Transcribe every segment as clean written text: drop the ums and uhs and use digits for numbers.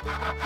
อ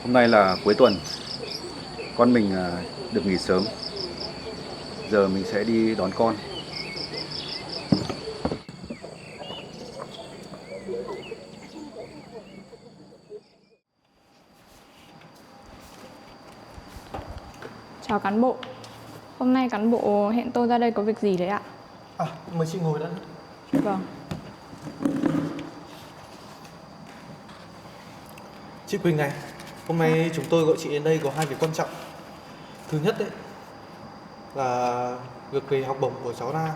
Hôm nay là cuối tuần, con mình được nghỉ sớm. Giờ mình sẽ đi đón con. Chào cán bộ. Hôm nay cán bộ hẹn tôi ra đây có việc gì đấy ạ? Mời chị ngồi đã. Vâng. Chị Quỳnh này, hôm nay chúng tôi gọi chị đến đây có hai việc quan trọng. Thứ nhất đấy là việc về học bổng của cháu Na.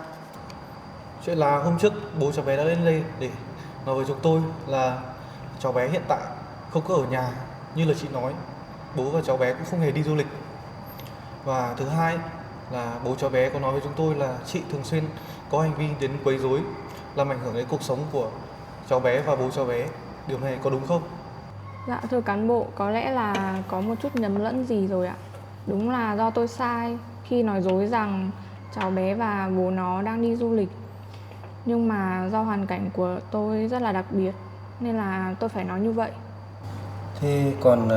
Chuyện là hôm trước bố cháu bé đã lên đây để nói với chúng tôi là cháu bé hiện tại không có ở nhà như là chị nói. Bố và cháu bé cũng không hề đi du lịch. Và thứ hai là bố cháu bé có nói với chúng tôi là chị thường xuyên có hành vi đến quấy rối, làm ảnh hưởng đến cuộc sống của cháu bé và bố cháu bé. Điều này có đúng không? Dạ thưa cán bộ, có lẽ là có một chút nhầm lẫn gì rồi ạ. Đúng là do tôi sai khi nói dối rằng cháu bé và bố nó đang đi du lịch. Nhưng mà do hoàn cảnh của tôi rất là đặc biệt nên là tôi phải nói như vậy. Thế còn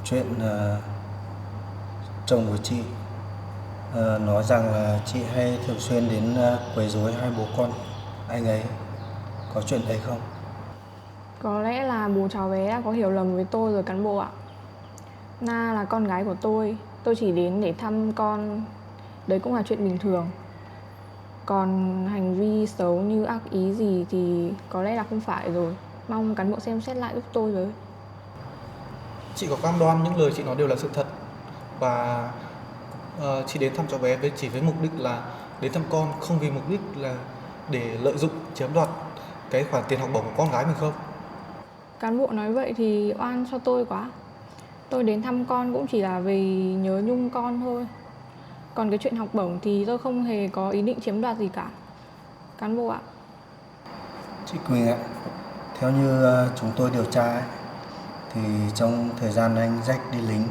chuyện chồng của chị nói rằng là chị hay thường xuyên đến quấy rối hai bố con anh ấy, có chuyện đấy không? Có lẽ là bố cháu bé đã có hiểu lầm với tôi rồi cán bộ ạ. Na là con gái của tôi chỉ đến để thăm con. Đấy cũng là chuyện bình thường. Còn hành vi xấu như ác ý gì thì có lẽ là không phải rồi. Mong cán bộ xem xét lại giúp tôi với. Chị có cam đoan những lời chị nói đều là sự thật và chị đến thăm cháu bé chỉ với mục đích là đến thăm con, không vì mục đích là để lợi dụng chiếm đoạt cái khoản tiền học bổng của con gái mình không? Cán bộ nói vậy thì oan cho tôi quá. Tôi đến thăm con cũng chỉ là vì nhớ nhung con thôi. Còn cái chuyện học bổng thì tôi không hề có ý định chiếm đoạt gì cả. Cán bộ ạ. Chị Quỳnh ạ, theo như chúng tôi điều tra ấy, thì trong thời gian anh Jack đi lính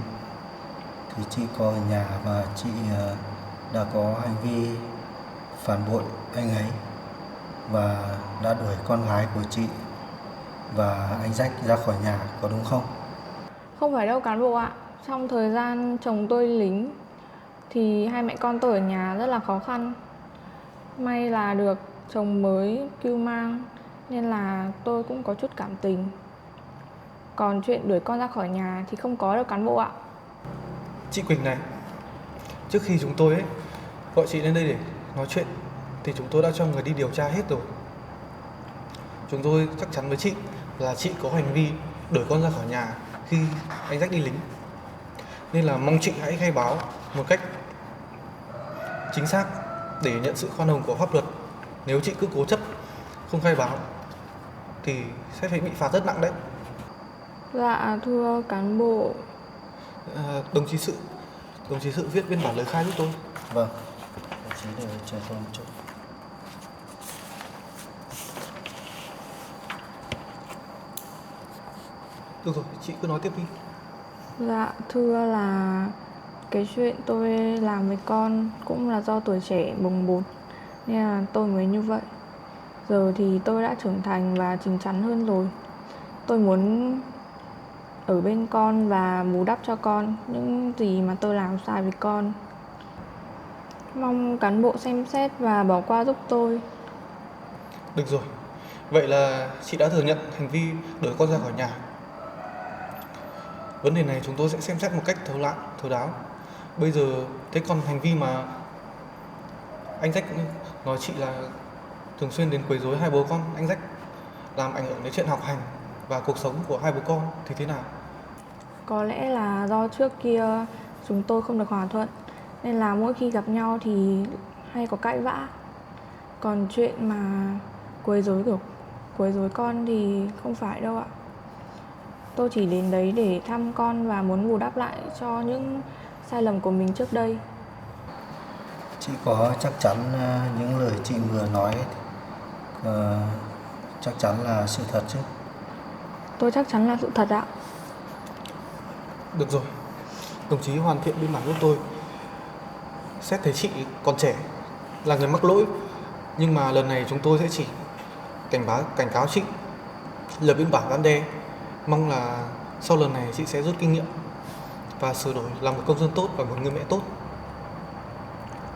thì chị có ở nhà và chị đã có hành vi phản bội anh ấy và đã đuổi con gái của chị và anh Jack ra khỏi nhà, có đúng không? Không phải đâu cán bộ ạ. Trong thời gian chồng tôi lính thì hai mẹ con tôi ở nhà rất là khó khăn. May là được chồng mới cưu mang nên là tôi cũng có chút cảm tình. Còn chuyện đuổi con ra khỏi nhà thì không có đâu cán bộ ạ. Chị Quỳnh này, trước khi chúng tôi gọi chị lên đây để nói chuyện thì chúng tôi đã cho người đi điều tra hết rồi. Chúng tôi chắc chắn với chị là chị có hành vi đuổi con ra khỏi nhà khi anh Jack đi lính. Nên là mong chị hãy khai báo một cách chính xác để nhận sự khoan hồng của pháp luật. Nếu chị cứ cố chấp không khai báo thì sẽ phải bị phạt rất nặng đấy. Dạ thưa cán bộ. Đồng chí sự viết biên bản lời khai giúp tôi. Vâng, đồng chí để chờ tôi một chút. Được rồi, chị cứ nói tiếp đi. Dạ thưa là cái chuyện tôi làm với con cũng là do tuổi trẻ bồng bột nên là tôi mới như vậy. Giờ thì tôi đã trưởng thành và chín chắn hơn rồi. Tôi muốn ở bên con và bù đắp cho con những gì mà tôi làm sai với con. Mong cán bộ xem xét và bỏ qua giúp tôi. Được rồi, Vậy là chị đã thừa nhận hành vi đuổi con ra khỏi nhà. Vấn đề này chúng tôi sẽ xem xét một cách thấu đáo. Bây giờ thế còn hành vi mà anh Rách nói chị là thường xuyên đến quấy rối hai bố con anh Rách, làm ảnh hưởng đến chuyện học hành và cuộc sống của hai bố con thì thế nào? Có lẽ là do trước kia chúng tôi không được hòa thuận, nên là mỗi khi gặp nhau thì hay có cãi vã. Còn chuyện mà quấy rối con thì không phải đâu ạ. Tôi chỉ đến đấy để thăm con và muốn bù đắp lại cho những sai lầm của mình trước đây. Chị có chắc chắn những lời chị vừa nói chắc chắn là sự thật chứ? Tôi chắc chắn là sự thật ạ. Được rồi, đồng chí hoàn thiện biên bản giúp tôi. Xét thấy chị còn trẻ, là người mắc lỗi, nhưng mà lần này chúng tôi sẽ chỉ cảnh cáo chị, lập biên bản răn đe. Mong là sau lần này chị sẽ rút kinh nghiệm và sửa đổi làm một công dân tốt và một người mẹ tốt.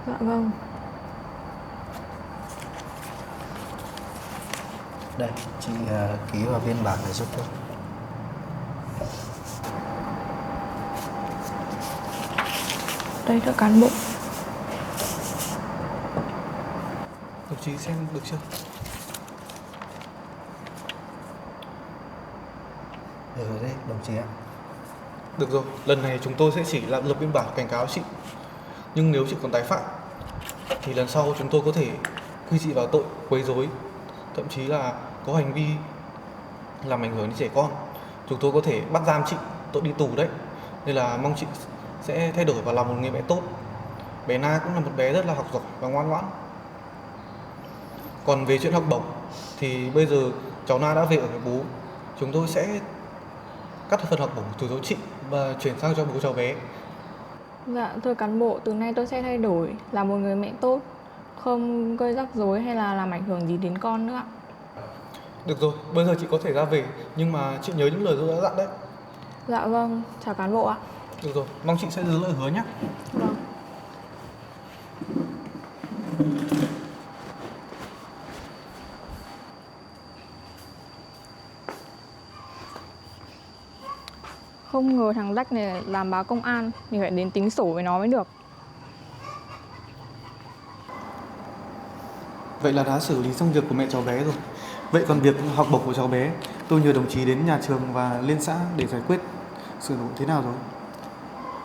Dạ vâng. Đây, chị ký vào biên bản này giúp tôi. Đây thưa cán bộ. Đồng chí xem được chưa? Được rồi đấy, đồng chí ạ. Được rồi, lần này chúng tôi sẽ chỉ lập biên bản cảnh cáo chị. Nhưng nếu chị còn tái phạm thì lần sau chúng tôi có thể quy chị vào tội quấy rối, thậm chí là có hành vi làm ảnh hưởng đến trẻ con. Chúng tôi có thể bắt giam chị, tội đi tù đấy. Nên là mong chị sẽ thay đổi và làm một người mẹ tốt. Bé Na cũng là một bé rất là học giỏi và ngoan ngoãn. Còn về chuyện học bổng thì bây giờ cháu Na đã về ở với bố. Chúng tôi sẽ cắt phần học bổng từ chỗ chị và chuyển sang cho bố cháu bé. Dạ thưa cán bộ, từ nay tôi sẽ thay đổi là một người mẹ tốt, không gây rắc rối hay là làm ảnh hưởng gì đến con nữa ạ. Được rồi, bây giờ chị có thể ra về, nhưng mà chị nhớ những lời tôi đã dặn đấy. Dạ vâng, chào cán bộ ạ. Được rồi, mong chị sẽ giữ lời hứa nhé. Vâng. Không ngờ thằng Rách này làm báo công an, mình phải đến tính sổ với nó mới được. Vậy là đã xử lý xong việc của mẹ cháu bé rồi. Vậy còn việc học bổng của cháu bé, tôi nhờ đồng chí đến nhà trường và lên xã để giải quyết sửa đổi thế nào rồi?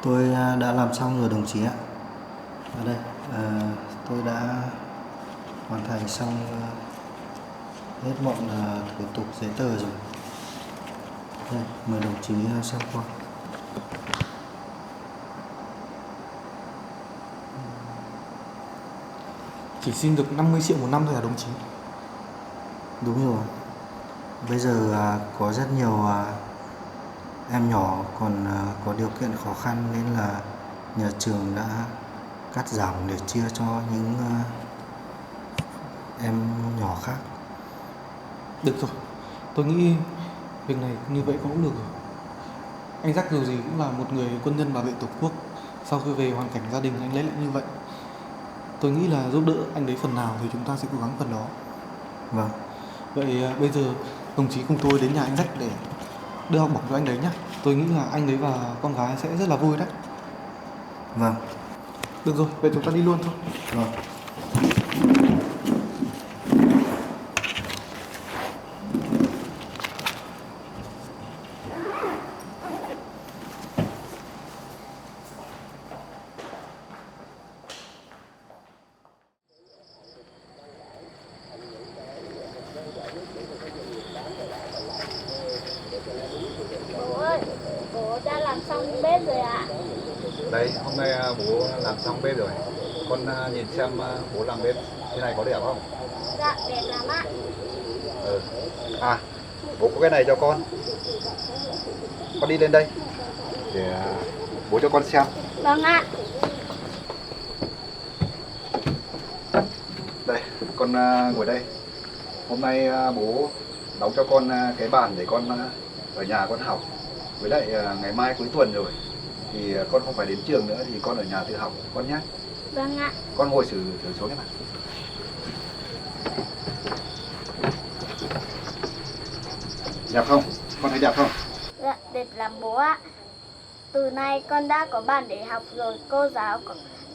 Tôi đã làm xong rồi đồng chí ạ. Ở đây, tôi đã hoàn thành xong hết mọi thủ tục giấy tờ rồi. Đây, mời đồng chí xem qua. Chỉ xin được 50 triệu một năm thôi hả đồng chí? Đúng rồi. Bây giờ có rất nhiều em nhỏ còn có điều kiện khó khăn nên là nhà trường đã cắt giảm để chia cho những em nhỏ khác. Được rồi, tôi nghĩ việc này như vậy cũng được rồi. Anh Rắc dù gì cũng là một người quân nhân bảo vệ Tổ quốc. Sau khi về hoàn cảnh gia đình anh lấy lại như vậy, tôi nghĩ là giúp đỡ anh đấy phần nào thì chúng ta sẽ cố gắng phần đó. Vâng. Vậy bây giờ đồng chí cùng tôi đến nhà anh Rách để đưa học bổng cho anh đấy nhé. Tôi nghĩ là anh đấy và con gái sẽ rất là vui đấy. Vâng. Được rồi, vậy chúng ta đi luôn thôi. Vâng. Bố ơi, bố đã làm xong bếp rồi ạ. Đây, hôm nay bố làm xong bếp rồi. Con nhìn xem bố làm bếp thế này có đẹp không? Dạ, đẹp lắm ạ. Ừ. À, bố có cái này cho con. Con đi lên đây để bố cho con xem. Vâng ạ. Đây, con ngồi đây. Hôm nay bố đóng cho con cái bàn để con ở nhà con học. Với lại ngày mai cuối tuần rồi thì con không phải đến trường nữa thì con ở nhà tự học con nhé. Vâng ạ. Con ngồi thử xuống cái này. Đẹp không? Con thấy đẹp không? Dạ, đẹp lắm bố ạ. Từ nay con đã có bàn để học rồi. Cô giáo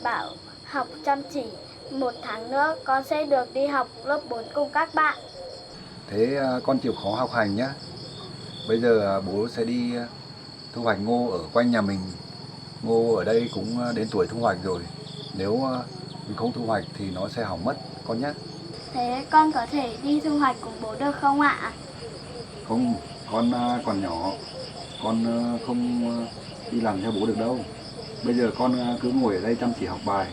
bảo học chăm chỉ. 1 tháng nữa con sẽ được đi học lớp 4 cùng các bạn. Thế con chịu khó học hành nhé. Bây giờ bố sẽ đi thu hoạch ngô ở quanh nhà mình. Ngô ở đây cũng đến tuổi thu hoạch rồi. Nếu mình không thu hoạch thì nó sẽ hỏng mất con nhé. Thế con có thể đi thu hoạch cùng bố được không ạ? Không, con còn nhỏ. Con không đi làm theo bố được đâu. Bây giờ con cứ ngồi ở đây chăm chỉ học bài.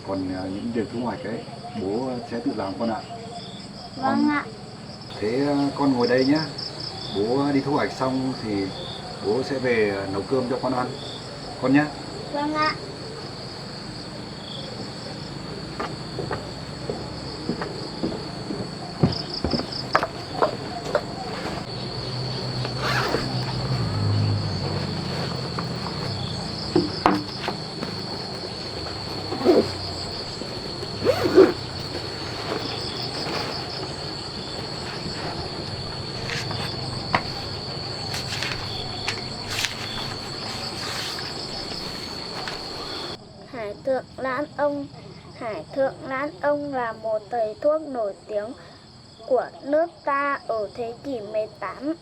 Còn những việc thu hoạch ấy, bố sẽ tự làm con ạ. Vâng ạ. Thế con ngồi đây nhé. Bố đi thu hoạch xong thì bố sẽ về nấu cơm cho con ăn. Con nhé. Vâng ạ. Hải Thượng Lãn Ông là một thầy thuốc nổi tiếng của nước ta ở thế kỷ 18.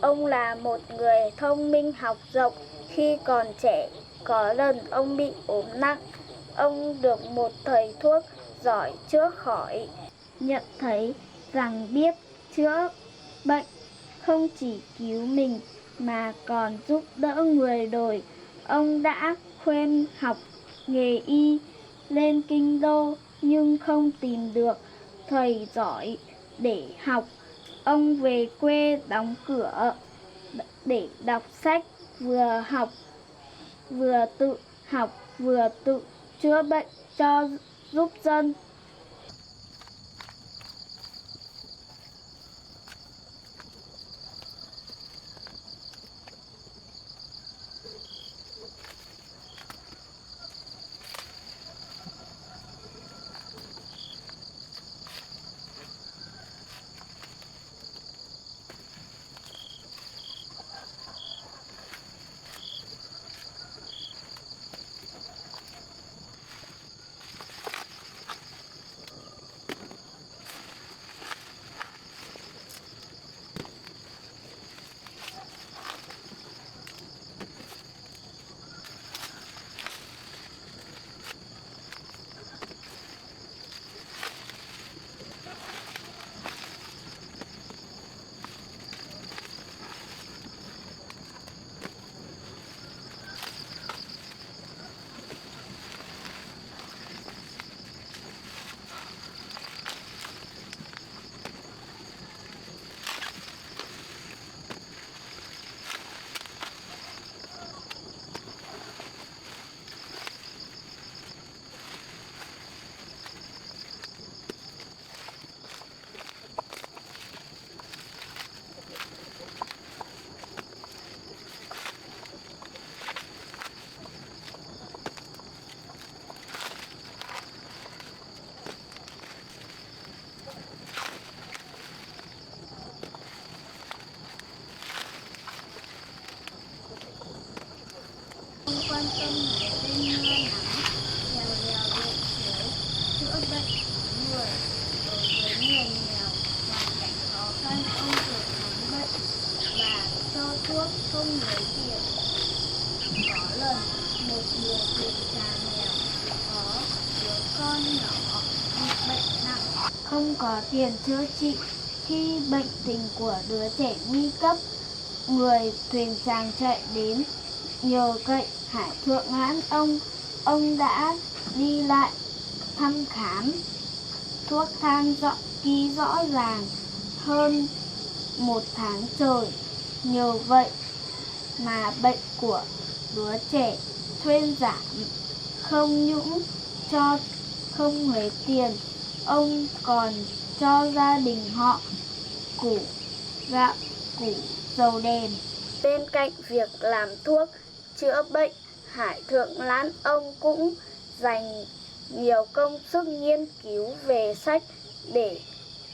Ông là một người thông minh học rộng. Khi còn trẻ, có lần ông bị ốm nặng. Ông được một thầy thuốc giỏi chữa khỏi. Nhận thấy rằng biết chữa bệnh không chỉ cứu mình mà còn giúp đỡ người đời, ông đã khuyên học nghề y lên kinh đô nhưng không tìm được thầy giỏi để học. Ông về quê đóng cửa để đọc sách, vừa học vừa tự chữa bệnh cho giúp dân. Quan tâm đến mưa nắng, nghèo đèo điện suối, chữa bệnh người. Đối với người nghèo, hoàn cảnh khó khăn, ông thường khám bệnh và cho thuốc không lấy tiền. Có lần, một người thuyền già nghèo có đứa con nhỏ bị bệnh nặng, không có tiền chữa trị. Khi bệnh tình của đứa trẻ nguy cấp, người thuyền chàng chạy đến nhờ cậy Hải Thượng Lãn ông đã đi lại thăm khám, thuốc thang ký rõ ràng hơn 1 tháng trời. Nhờ vậy mà bệnh của đứa trẻ thuyên giảm, không những cho không lấy tiền, ông còn cho gia đình họ củ gạo, củ dầu đèn. Bên cạnh việc làm thuốc chữa bệnh, Hải Thượng Lãn Ông cũng dành nhiều công sức nghiên cứu về sách để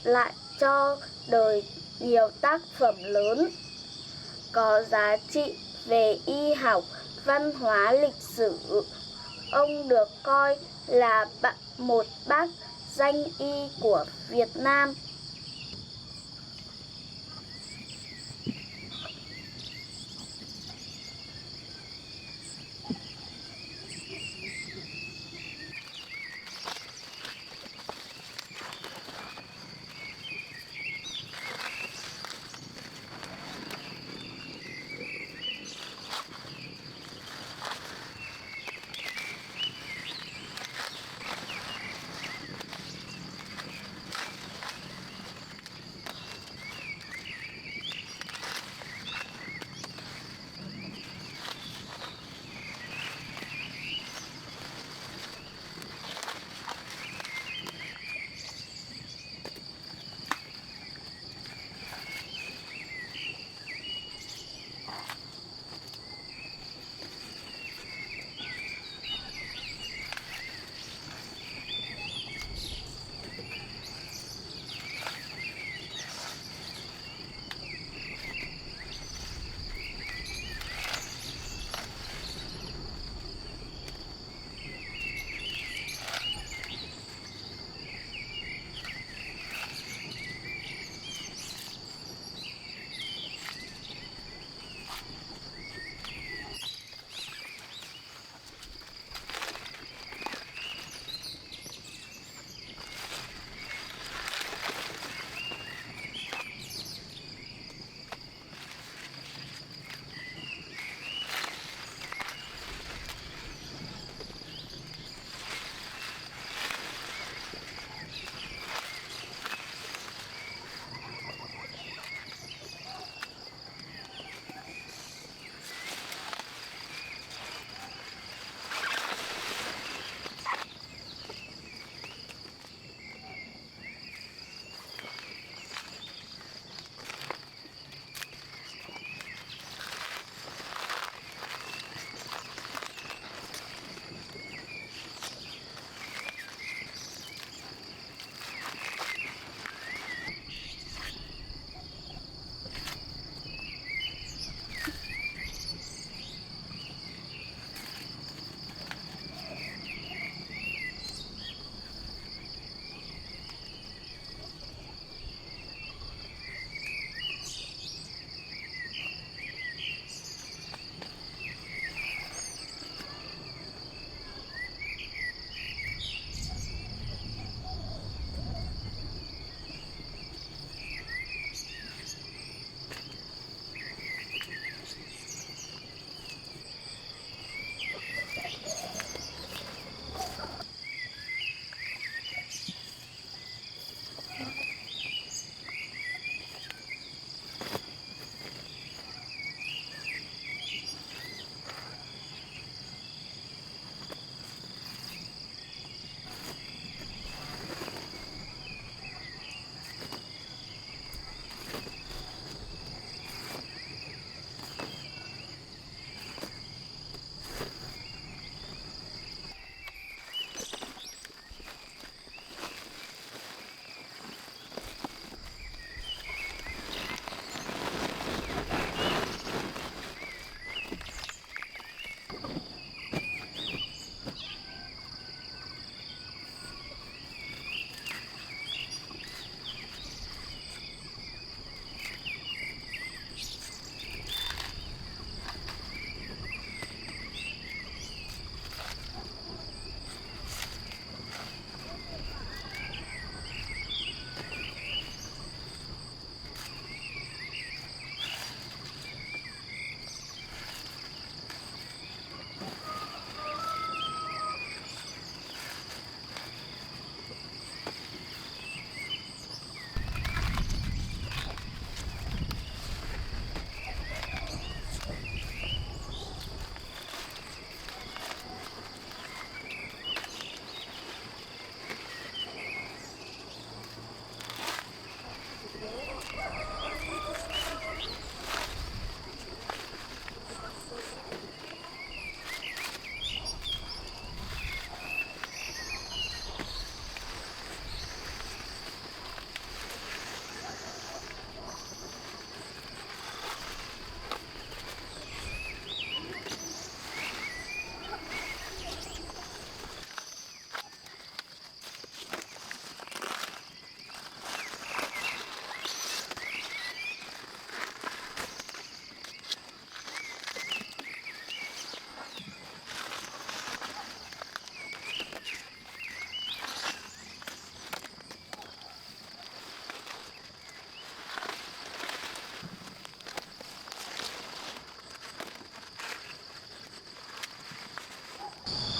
lại cho đời nhiều tác phẩm lớn có giá trị về y học, văn hóa, lịch sử. Ông được coi là một bác danh y của Việt Nam.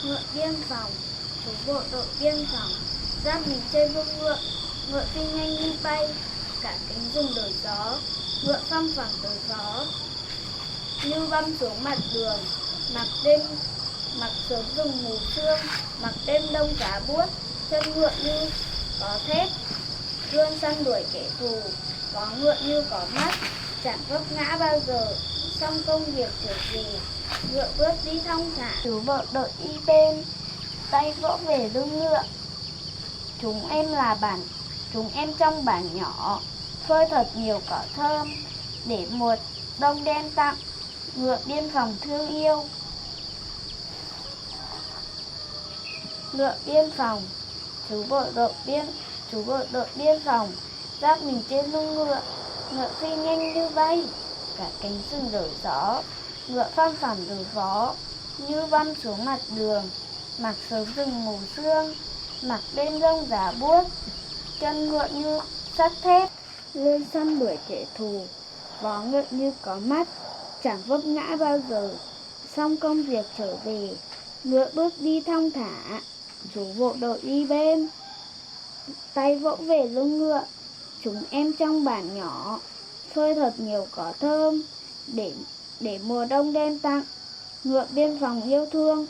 ngựa biên phòng, chú bộ đội biên phòng, giáp mình trên lưng ngựa, ngựa phi nhanh như bay, cả cánh rừng đổi gió, ngựa phăng phẳng đổi gió, như băm xuống mặt đường, mặc sớm rừng mù sương, mặc đêm đông giá buốt, chân ngựa như có thép, luôn săn đuổi kẻ thù, vó ngựa như có mắt, chẳng vấp ngã bao giờ, xong công việc trở về, ngựa bước đi thong thả. Chú bộ đội đi bên, tay vỗ về lưng ngựa. Chúng em trong bản nhỏ, phơi thật nhiều cỏ thơm, để mùa đông đem tặng, ngựa biên phòng thương yêu. Ngựa biên phòng, chú bộ đội biên phòng, giáp mình trên lưng ngựa, ngựa phi nhanh như bay, cả cánh rừng đổi gió, ngựa phăng phẳng đổi gió, như băm xuống mặt đường, mặc sớm rừng mù sương, mặc đêm rông giá buốt, chân ngựa như sắt thép, luôn săn đuổi kẻ thù, vó ngựa như có mắt, chẳng vấp ngã bao giờ, xong công việc trở về, ngựa bước đi thong thả, chú bộ đội đi bên, tay vỗ về lưng ngựa. Chúng em trong bản nhỏ, phơi thật nhiều cỏ thơm, để mùa đông đem tặng, ngựa biên phòng yêu thương.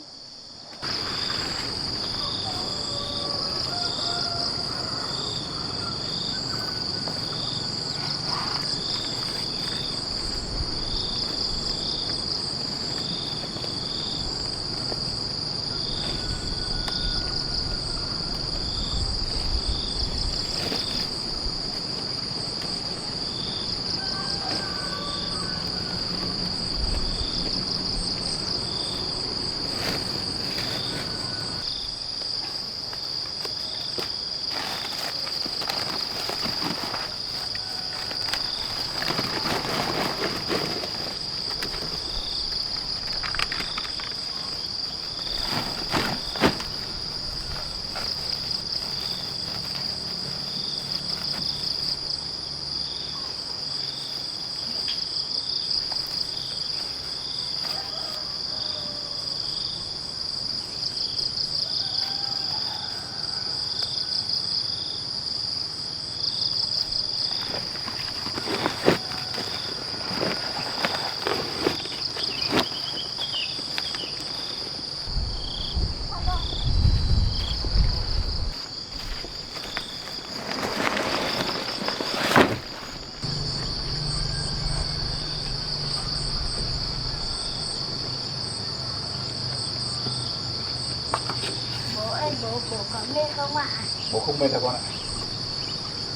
Bố có mệt không ạ? Bố không mệt đâu con ạ.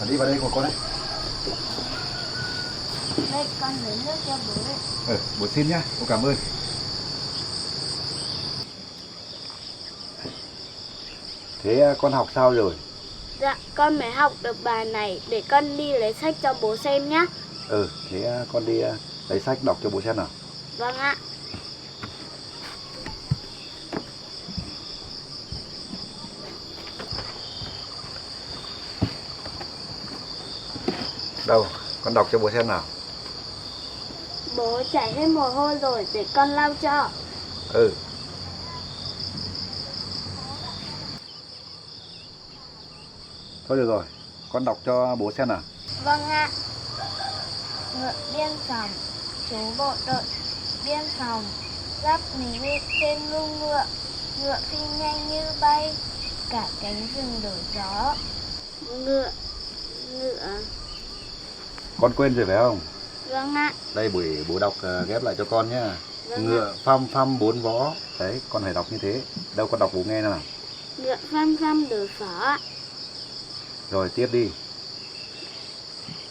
Đi vào đây của con đấy. Đây con lấy nước cho bố đấy. Bố xin nhá, bố cảm ơn. Thế con học sao rồi? Dạ, con mới học được bài này, để con đi lấy sách cho bố xem nhá. Thế con đi lấy sách đọc cho bố xem nào. Vâng ạ. Đâu, con đọc cho bố xem nào. Bố chảy hết mồ hôi rồi, để con lau cho. Thôi được rồi, con đọc cho bố xem nào. Vâng ạ. Ngựa biên phòng, chú bộ đội biên phòng, giáp mình lên trên lưng ngựa, ngựa phi nhanh như bay, cả cánh rừng đổi gió. Ngựa. Con quên rồi phải không? Vâng ạ. Đây buổi bố đọc ghép lại cho con nhá. Vâng Ngựa phăm bốn vó. Đấy, con phải đọc như thế. Đâu con đọc bố nghe nào. Ngựa phăm đổi gió ạ. Rồi tiếp đi.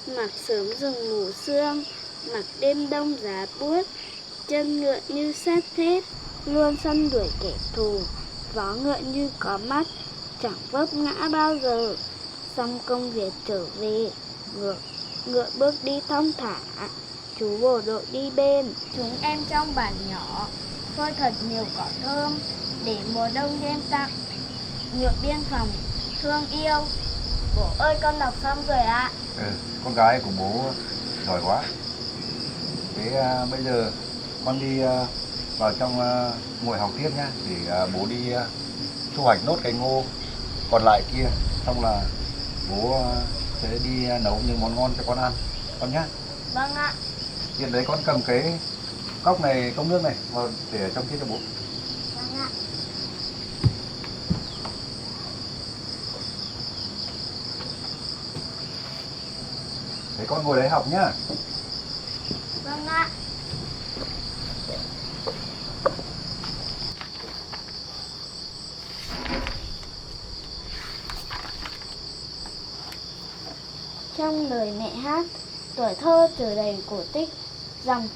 Mặc sớm rừng mù sương, mặc đêm đông giá buốt, chân ngựa như sắt thép, luôn săn đuổi kẻ thù, vó ngựa như có mắt, chẳng vấp ngã bao giờ, xong công việc trở về, ngựa bước đi thong thả, chú bộ đội đi bên. Chúng em trong bản nhỏ, phơi thật nhiều cỏ thơm, để mùa đông đem tặng, ngựa biên phòng thương yêu. Bố ơi, con đọc xong rồi ạ. Con gái của bố giỏi quá. Thế bây giờ con đi vào trong ngồi học tiếp nhá, để bố đi thu hoạch nốt cái ngô còn lại kia, xong là bố sẽ đi nấu những món ngon cho con ăn con nhá. Vâng ạ. Hiện đấy con cầm cái cốc này, cốc nước này vào để ở trong kia cho bố. Vâng ạ. Thế con ngồi đấy học nhá. Vâng ạ. Trong lời mẹ hát, tuổi thơ chứa đầy cổ tích, dòng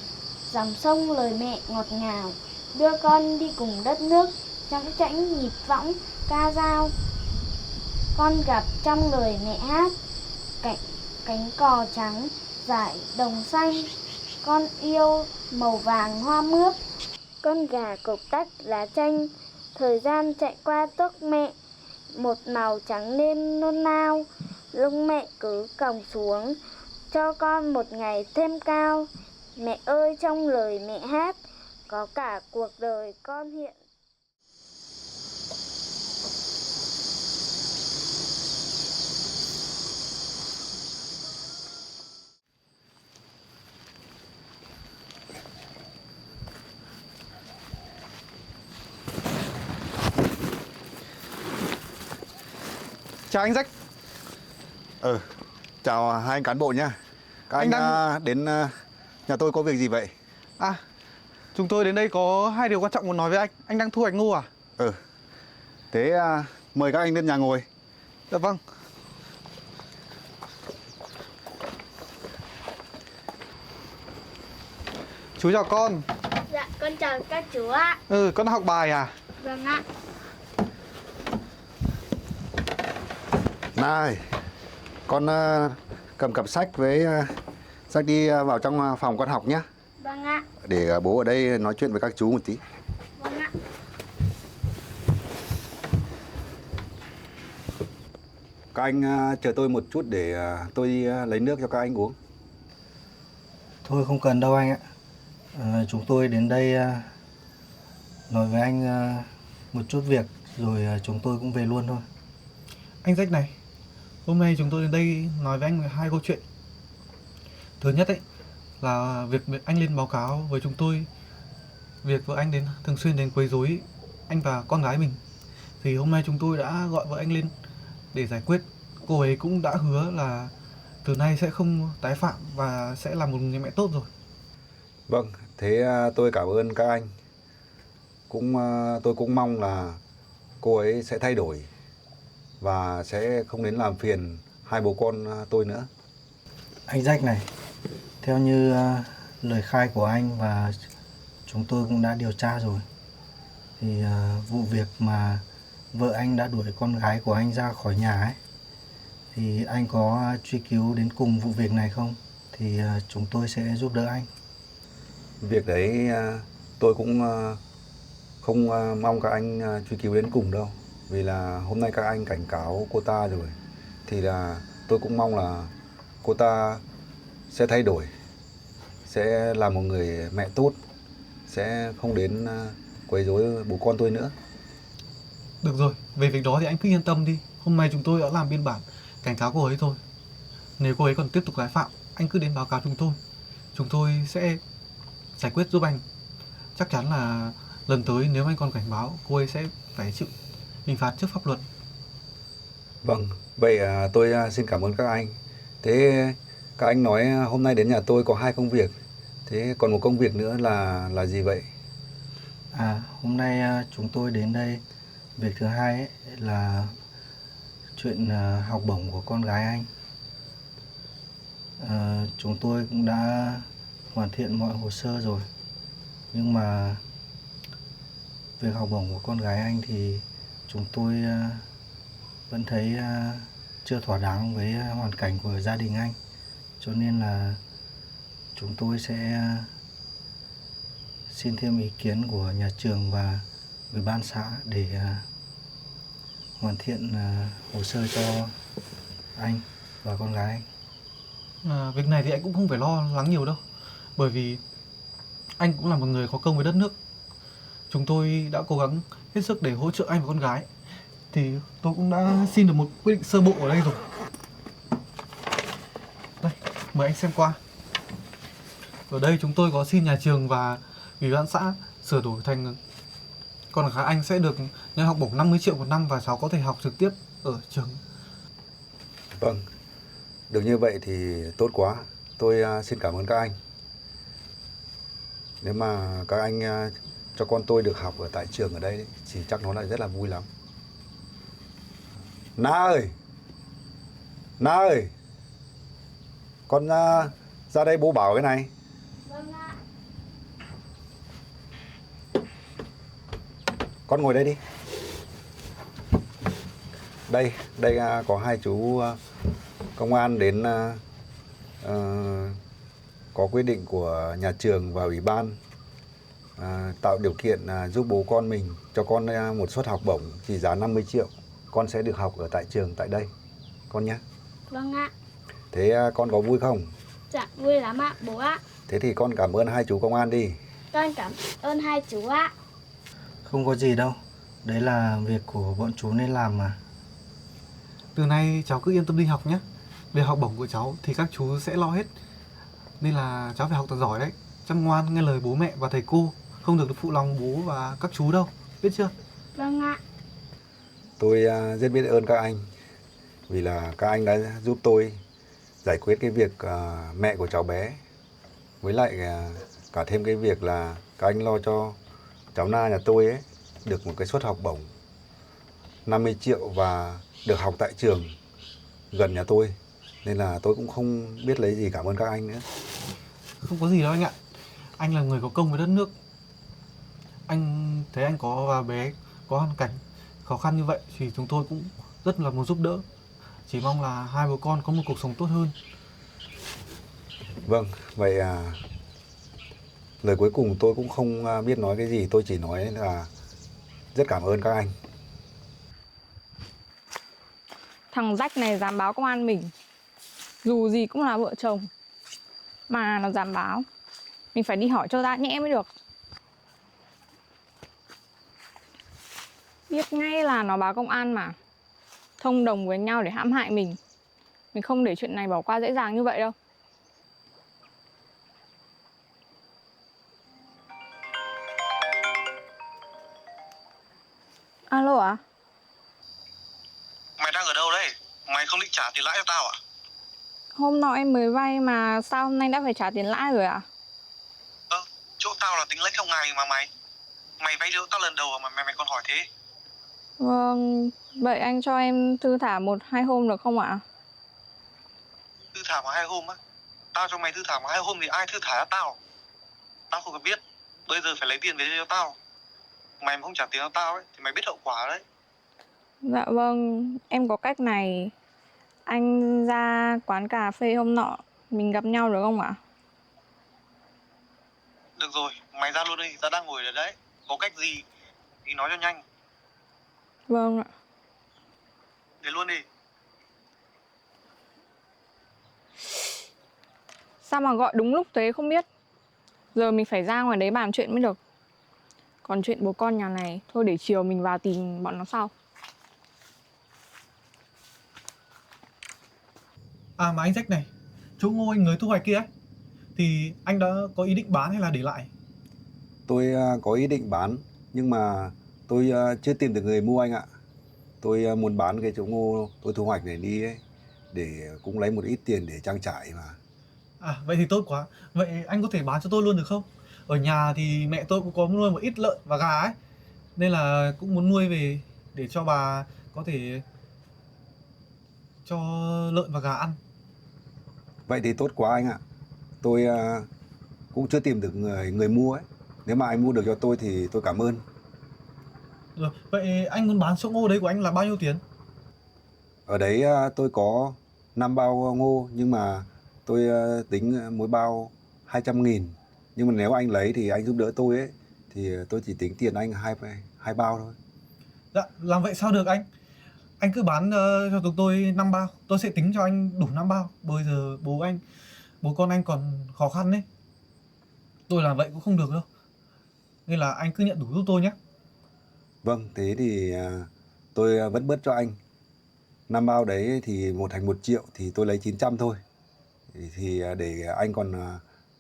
dòng sông lời mẹ ngọt ngào, đưa con đi cùng đất nước, trắng chãnh nhịp võng ca dao. Con gặp trong lời mẹ hát, cánh cò trắng dải đồng xanh, con yêu màu vàng hoa mướp, con gà cộc tách lá chanh. Thời gian chạy qua tóc mẹ, một màu trắng nên nôn nao, lông mẹ cứ còng xuống, cho con một ngày thêm cao. Mẹ ơi, trong lời mẹ hát, có cả cuộc đời con hiện. Chào anh Rách. Chào hai anh cán bộ nhá. Các anh đến nhà tôi có việc gì vậy? À, chúng tôi đến đây có hai điều quan trọng muốn nói với anh. Anh đang thu hoạch ngô à? Thế mời các anh lên nhà ngồi. Dạ vâng. Chú chào con. Dạ, con chào các chú ạ. Con học bài à? Vâng ạ. Này, con cầm cặp sách với sách đi vào trong phòng con học nhá. Vâng ạ. Để bố ở đây nói chuyện với các chú một tí. Vâng ạ. Các anh chờ tôi một chút để tôi đi lấy nước cho các anh uống. Thôi không cần đâu anh ạ. Chúng tôi đến đây nói với anh một chút việc rồi chúng tôi cũng về luôn thôi. Anh Rách này, hôm nay chúng tôi đến đây nói với anh hai câu chuyện. Thứ nhất ấy là việc anh lên báo cáo với chúng tôi việc vợ anh thường xuyên đến quấy rối anh và con gái mình. Thì hôm nay chúng tôi đã gọi vợ anh lên để giải quyết. Cô ấy cũng đã hứa là từ nay sẽ không tái phạm và sẽ là một người mẹ tốt rồi. Vâng, thế tôi cảm ơn các anh. Tôi cũng mong là cô ấy sẽ thay đổi và sẽ không đến làm phiền hai bố con tôi nữa. Anh Rách này, theo như lời khai của anh và chúng tôi cũng đã điều tra rồi, thì vụ việc mà vợ anh đã đuổi con gái của anh ra khỏi nhà ấy, thì anh có truy cứu đến cùng vụ việc này không? Thì chúng tôi sẽ giúp đỡ anh. Việc đấy tôi cũng không mong các anh truy cứu đến cùng đâu. Vì là hôm nay các anh cảnh cáo cô ta rồi, thì là tôi cũng mong là cô ta sẽ thay đổi, sẽ là một người mẹ tốt, sẽ không đến quấy rối bố con tôi nữa. Được rồi, về việc đó thì anh cứ yên tâm đi. Hôm nay chúng tôi đã làm biên bản cảnh cáo cô ấy rồi. Nếu cô ấy còn tiếp tục tái phạm, anh cứ đến báo cáo chúng tôi. Chúng tôi sẽ giải quyết giúp anh. Chắc chắn là lần tới nếu anh còn cảnh báo, cô ấy sẽ phải chịu hình phạt trước pháp luật. Vâng, vậy tôi xin cảm ơn các anh. Thế các anh nói hôm nay đến nhà tôi có hai công việc. Thế còn một công việc nữa là gì vậy? Hôm nay chúng tôi đến đây, việc thứ hai ấy là chuyện học bổng của con gái anh. Chúng tôi cũng đã hoàn thiện mọi hồ sơ rồi, nhưng mà việc học bổng của con gái anh thì chúng tôi vẫn thấy chưa thỏa đáng với hoàn cảnh của gia đình anh, cho nên là chúng tôi sẽ xin thêm ý kiến của nhà trường và ủy ban xã để hoàn thiện hồ sơ cho anh và con gái anh. Việc này thì anh cũng không phải lo lắng nhiều đâu, bởi vì anh cũng là một người có công với đất nước. chúng tôi đã cố gắng hết sức để hỗ trợ anh và con gái. Thì tôi cũng đã xin được một quyết định sơ bộ ở đây rồi. Đây, mời anh xem qua. Ở đây chúng tôi có xin nhà trường và ủy ban xã sửa đổi thành con gái anh sẽ được nhận học bổng 50 triệu một năm và cháu có thể học trực tiếp ở trường. Vâng, được như vậy thì tốt quá. Tôi xin cảm ơn các anh. Nếu mà các anh cho con tôi được học ở tại trường ở đây thì chắc nó lại rất là vui lắm. Na ơi! Na ơi! Con ra đây bố bảo cái này. Vâng ạ. Con ngồi đây đi. Đây có hai chú công an đến có quyết định của nhà trường và ủy ban tạo điều kiện giúp bố con mình cho con một suất học bổng trị giá 50 triệu. Con sẽ được học ở tại trường tại đây con nhé. Vâng ạ. Thế con có vui không? Dạ vui lắm ạ bố ạ. Thế thì con cảm ơn hai chú công an đi. Con cảm ơn hai chú ạ. Không có gì đâu, đấy là việc của bọn chú nên làm mà. Từ nay cháu cứ yên tâm đi học nhé. Về học bổng của cháu thì các chú sẽ lo hết. Nên là cháu phải học thật giỏi đấy. Chăm ngoan nghe lời bố mẹ và thầy cô. Không được phụ lòng bố và các chú đâu. Biết chưa? Vâng ạ. Tôi rất biết ơn các anh vì là các anh đã giúp tôi giải quyết cái việc mẹ của cháu bé. Với lại cả thêm cái việc là các anh lo cho cháu Na nhà tôi ấy được một cái suất học bổng 50 triệu và được học tại trường gần nhà tôi. Nên là tôi cũng không biết lấy gì cảm ơn các anh nữa. Không có gì đâu anh ạ. Anh là người có công với đất nước. Anh thấy anh có và bé có hoàn cảnh khó khăn như vậy thì chúng tôi cũng rất là muốn giúp đỡ. Chỉ mong là hai bố con có một cuộc sống tốt hơn. Vâng, vậy lời cuối cùng tôi cũng không biết nói cái gì. Tôi chỉ nói là rất cảm ơn các anh. Thằng rách này dám báo công an mình. Dù gì cũng là vợ chồng mà nó dám báo. Mình phải đi hỏi cho ra nhẽ mới được. Biết ngay là nó báo công an mà. Thông đồng với nhau để hãm hại mình. Mình không để chuyện này bỏ qua dễ dàng như vậy đâu. Alo ạ? Mày đang ở đâu đấy? Mày không định trả tiền lãi cho tao à? Hôm nọ em mới vay mà sao hôm nay đã phải trả tiền lãi rồi ạ? Chỗ tao là tính lấy theo ngày mà mày. Mày vay đỡ tao lần đầu mà mày còn hỏi thế. Vâng, vậy anh cho em thư thả 1-2 hôm được không ạ? Thư thả mà 2 hôm á? Tao cho mày thư thả mà 2 hôm thì ai thư thả cho tao? Tao không cần biết. Bây giờ phải lấy tiền về cho tao. Mày mà không trả tiền cho tao ấy thì mày biết hậu quả đấy. Dạ vâng, em có cách này. Anh ra quán cà phê hôm nọ, mình gặp nhau được không ạ? Được rồi, mày ra luôn đi, tao đang ngồi ở đấy. Có cách gì thì nói cho nhanh. Vâng ạ. Để luôn đi. Sao mà gọi đúng lúc thế không biết. Giờ mình phải ra ngoài đấy bàn chuyện mới được. Còn chuyện bố con nhà này, thôi để chiều mình vào tìm bọn nó sau. À mà anh Jack này, chỗ ngô anh mới thu hoạch kia ấy, thì anh đã có ý định bán hay là để lại? Tôi có ý định bán nhưng mà tôi chưa tìm được người mua anh ạ. Tôi muốn bán cái chỗ ngô tôi thu hoạch này đi ấy, để cũng lấy một ít tiền để trang trải mà. À vậy thì tốt quá. Vậy anh có thể bán cho tôi luôn được không? Ở nhà thì mẹ tôi cũng có nuôi một ít lợn và gà ấy, nên là cũng muốn nuôi về để cho bà có thể cho lợn và gà ăn. Vậy thì tốt quá anh ạ. Tôi cũng chưa tìm được người mua ấy. Nếu mà anh mua được cho tôi thì tôi cảm ơn. Rồi, vậy anh muốn bán chỗ ngô đấy của anh là bao nhiêu tiền? Ở đấy tôi có 5 bao ngô nhưng mà tôi tính mỗi bao 200.000. Nhưng mà nếu anh lấy thì anh giúp đỡ tôi ấy thì tôi chỉ tính tiền anh hai bao thôi. Dạ, làm vậy sao được anh? Anh cứ bán cho chúng tôi 5 bao, tôi sẽ tính cho anh đủ 5 bao. Bây giờ bố con anh còn khó khăn đấy. Tôi làm vậy cũng không được đâu. nên là anh cứ nhận đủ giúp tôi nhé. Vâng, thế thì tôi vẫn bớt cho anh. Năm bao đấy thì một thành 1 triệu thì tôi lấy 900 thôi. Thì để anh còn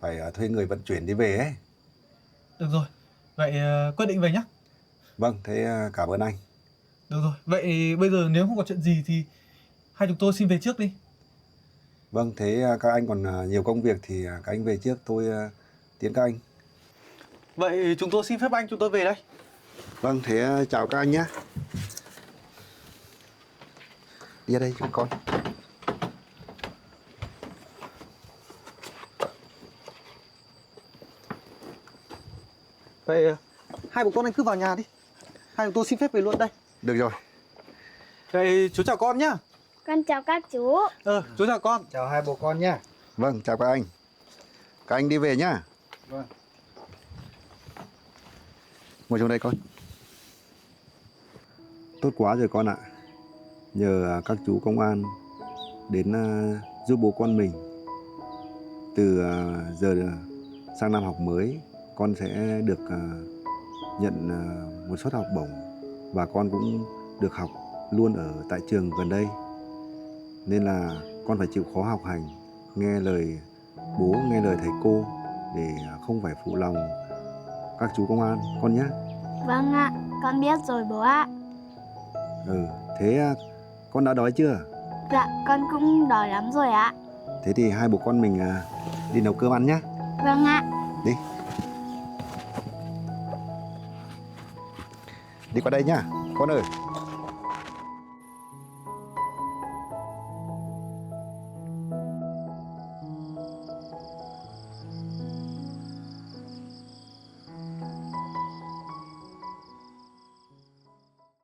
phải thuê người vận chuyển đi về ấy. Được rồi, vậy quyết định về nhé. Vâng, thế cảm ơn anh. Được rồi, vậy bây giờ nếu không có chuyện gì thì hai chúng tôi xin về trước đi. Vâng, thế các anh còn nhiều công việc thì các anh về trước, tôi tiễn các anh. Vậy chúng tôi xin phép anh, chúng tôi về đây. Vâng, thế chào các anh nhé. Đi ra đây chúng con. Vậy hai bố con anh cứ vào nhà đi. Hai chúng tôi xin phép về luôn đây. Được rồi. Vậy chú chào con nhá. Con chào các chú. Chú chào con. Chào hai bố con nhá. Vâng, chào các anh. Các anh đi về nhá. Vâng. Ngồi trong đây con. Tốt quá rồi con ạ. Nhờ các chú công an đến giúp bố con mình. Từ giờ sang năm học mới, con sẽ được nhận một suất học bổng. Và con cũng được học luôn ở tại trường gần đây. Nên là con phải chịu khó học hành, nghe lời bố, nghe lời thầy cô để không phải phụ lòng các chú công an con nhé. Vâng ạ, con biết rồi bố ạ. Thế con đã đói chưa? Dạ, con cũng đói lắm rồi ạ. Thế thì hai bố con mình đi nấu cơm ăn nhé. Vâng ạ. Đi. Đi qua đây nhá. Con ơi,